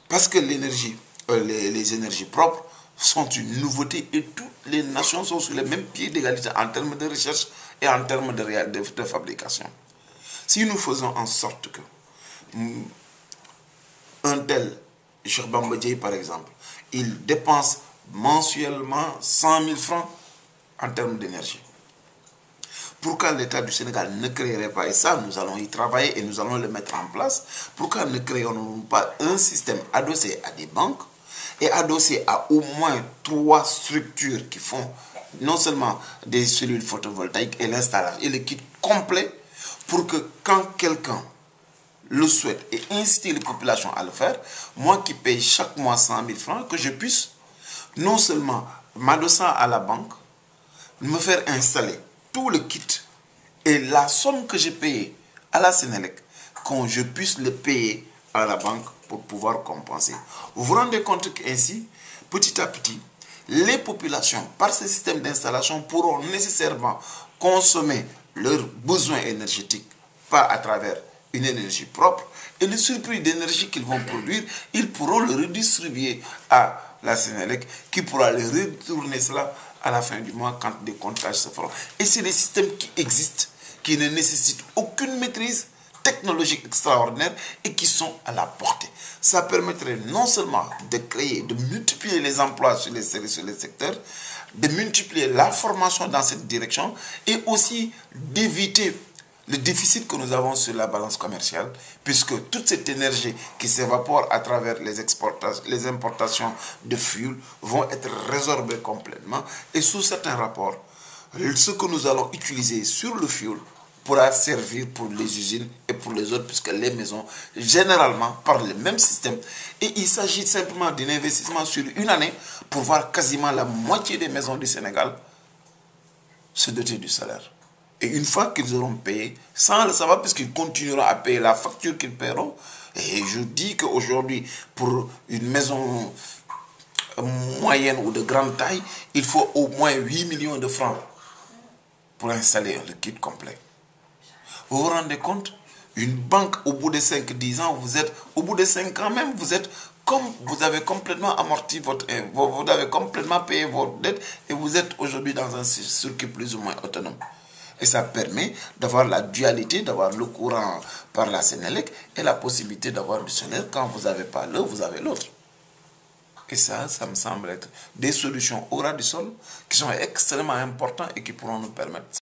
Parce que l'énergie, les énergies propres sont une nouveauté et toutes les nations sont sur le même pied d'égalité en termes de recherche et en termes de fabrication. Si nous faisons en sorte que un tel, Cheikh Bamba Dièye par exemple, il dépense mensuellement 100 000 francs en termes d'énergie. Pourquoi l'État du Sénégal ne créerait pas, et ça nous allons y travailler et nous allons le mettre en place, pourquoi ne créons-nous pas un système adossé à des banques et adossé à au moins 3 structures qui font non seulement des cellules photovoltaïques et l'installation et le kit complet pour que quand quelqu'un le souhaite et inciter les populations à le faire, moi qui paye chaque mois 100 000 francs, que je puisse non seulement m'adossant à la banque, me faire installer tout le kit et la somme que j'ai payée à la Sénélec, quand je puisse le payer à la banque pour pouvoir compenser. Vous vous rendez compte qu'ainsi, petit à petit, les populations, par ce système d'installation, pourront nécessairement consommer leurs besoins énergétiques, pas à travers une énergie propre, et le surplus d'énergie qu'ils vont produire, ils pourront le redistribuer à la Sénélec, qui pourra les retourner cela à la fin du mois quand des comptages se feront. Et c'est des systèmes qui existent, qui ne nécessitent aucune maîtrise technologique extraordinaire et qui sont à la portée. Ça permettrait non seulement de créer, de multiplier les emplois sur les secteurs, de multiplier la formation dans cette direction et aussi d'éviter le déficit que nous avons sur la balance commerciale, puisque toute cette énergie qui s'évapore à travers les importations de fuel vont être résorbées complètement. Et sous certains rapports, ce que nous allons utiliser sur le fuel pourra servir pour les usines et pour les autres, puisque les maisons, généralement, par le même système. Et il s'agit simplement d'un investissement sur une année pour voir quasiment la moitié des maisons du Sénégal se doter du salaire. Et une fois qu'ils auront payé, sans le savoir, puisqu'ils continueront à payer la facture qu'ils paieront, et je dis qu'aujourd'hui, pour une maison moyenne ou de grande taille, il faut au moins 8 millions de francs pour installer le kit complet. Vous vous rendez compte? Une banque, au bout de 5-10 ans, au bout de 5 ans même, vous avez complètement amorti vous avez complètement payé votre dette et vous êtes aujourd'hui dans un circuit plus ou moins autonome. Et ça permet d'avoir la dualité, d'avoir le courant par la Sénélec et la possibilité d'avoir du solaire. Quand vous n'avez pas l'un, vous avez l'autre. Et ça me semble être des solutions au ras du sol qui sont extrêmement importantes et qui pourront nous permettre